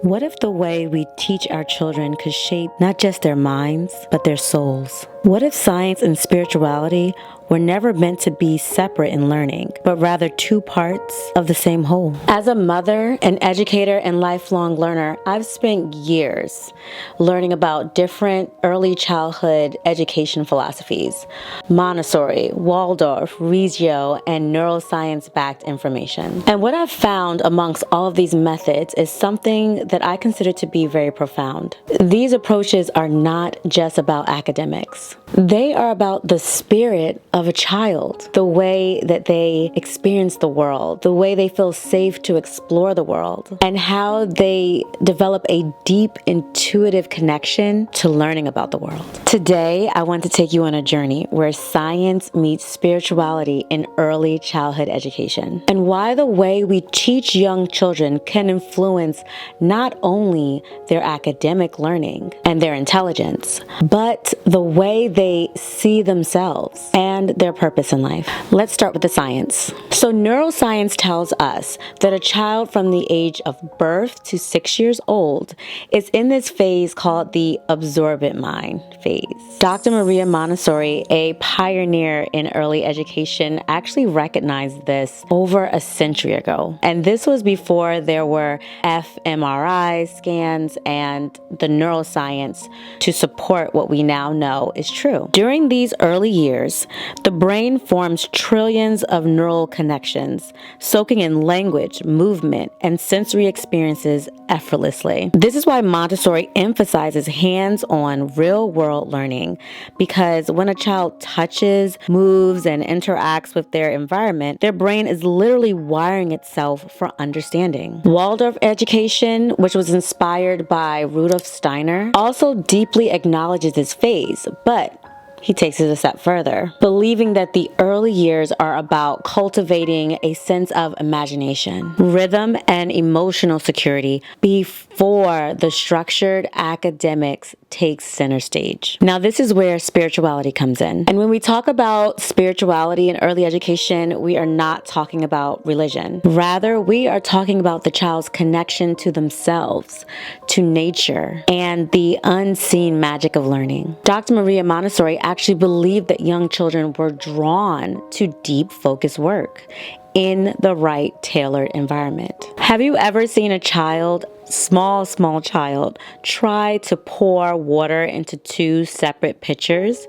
What if the way we teach our children could shape not just their minds, but their souls? What if science and spirituality were never meant to be separate in learning, but rather two parts of the same whole? As a mother, an educator, and lifelong learner, I've spent years learning about different early childhood education philosophies: Montessori, Waldorf, Reggio, and neuroscience-backed information. And what I've found amongst all of these methods is something that I consider to be very profound. These approaches are not just about academics. They are about the spirit of a child, the way that they experience the world, the way they feel safe to explore the world, and how they develop a deep intuitive connection to learning about the world. Today, I want to take you on a journey where science meets spirituality in early childhood education, and why the way we teach young children can influence not only their academic learning and their intelligence, but the way they see themselves and their purpose in life. Let's start with the science. So neuroscience tells us that a child from the age of birth to 6 years old is in this phase called the absorbent mind phase. Dr. Maria Montessori, a pioneer in early education, actually recognized this over a century ago. And this was before there were fMRI scans and the neuroscience to support what we now know is true. During these early years, the brain forms trillions of neural connections, soaking in language, movement, and sensory experiences effortlessly. This is why Montessori emphasizes hands-on, real-world learning, because when a child touches, moves, and interacts with their environment, their brain is literally wiring itself for understanding. Waldorf education, which was inspired by Rudolf Steiner, also deeply acknowledges this phase, but he takes it a step further, believing that the early years are about cultivating a sense of imagination, rhythm, and emotional security before the structured academics takes center stage. Now, this is where spirituality comes in. And when we talk about spirituality in early education, we are not talking about religion. Rather, we are talking about the child's connection to themselves, to nature, and the unseen magic of learning. Dr. Maria Montessori actually believed that young children were drawn to deep, focused work in the right tailored environment. Have you ever seen a child, small child, try to pour water into two separate pitchers?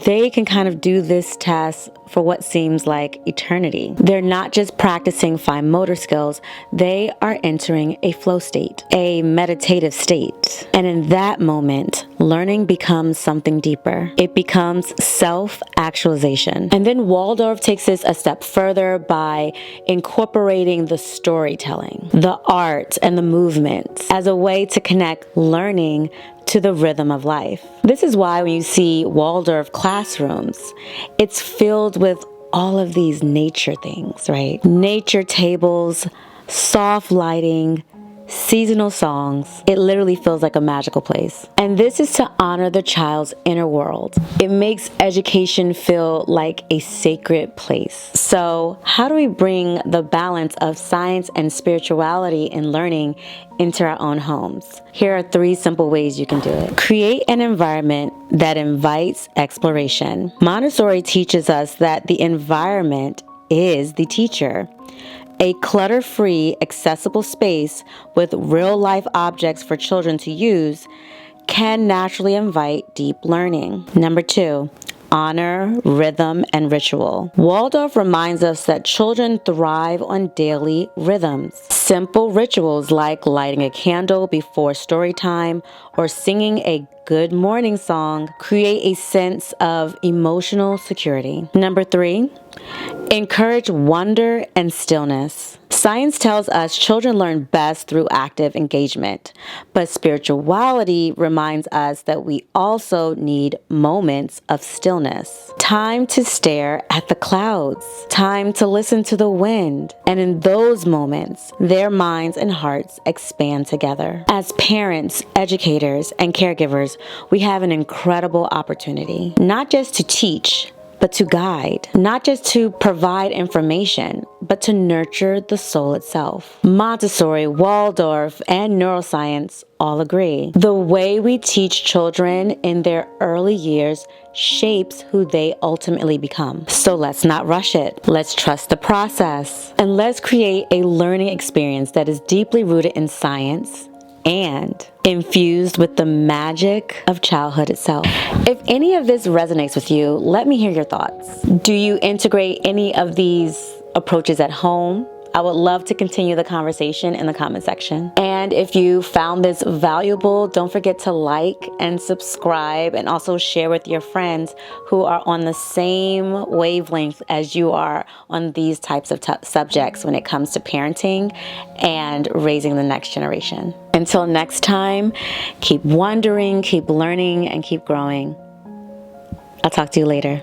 They can kind of do this task for what seems like eternity. They're not just practicing fine motor skills, they are entering a flow state, a meditative state. And in that moment, learning becomes something deeper. It becomes self-actualization. And then Waldorf takes this a step further by incorporating the storytelling, the art, and the movement as a way to connect learning to the rhythm of life. This is why when you see Waldorf classrooms, it's filled with all of these nature things, right? Nature tables, soft lighting, seasonal songs. It literally feels like a magical place. And this is to honor the child's inner world. It makes education feel like a sacred place. So how do we bring the balance of science and spirituality in learning into our own homes? Here are 3 simple ways you can do it. Create an environment that invites exploration. Montessori teaches us that the environment is the teacher. A clutter-free, accessible space with real-life objects for children to use can naturally invite deep learning. Number 2, honor, rhythm, and ritual. Waldorf reminds us that children thrive on daily rhythms. Simple rituals like lighting a candle before story time or singing a good morning song create a sense of emotional security. Number 3, encourage wonder and stillness. Science tells us children learn best through active engagement, but spirituality reminds us that we also need moments of stillness. Time to stare at the clouds, time to listen to the wind, and in those moments, their minds and hearts expand together. As parents, educators, and caregivers, we have an incredible opportunity, not just to teach, but to guide. Not just to provide information, but to nurture the soul itself. Montessori, Waldorf, and neuroscience all agree. The way we teach children in their early years shapes who they ultimately become. So let's not rush it. Let's trust the process. And let's create a learning experience that is deeply rooted in science and infused with the magic of childhood itself. If any of this resonates with you, let me hear your thoughts. Do you integrate any of these approaches at home? I would love to continue the conversation in the comment section. And if you found this valuable, don't forget to like and subscribe, and also share with your friends who are on the same wavelength as you are on these types of subjects when it comes to parenting and raising the next generation. Until next time, keep wondering, keep learning, and keep growing. I'll talk to you later.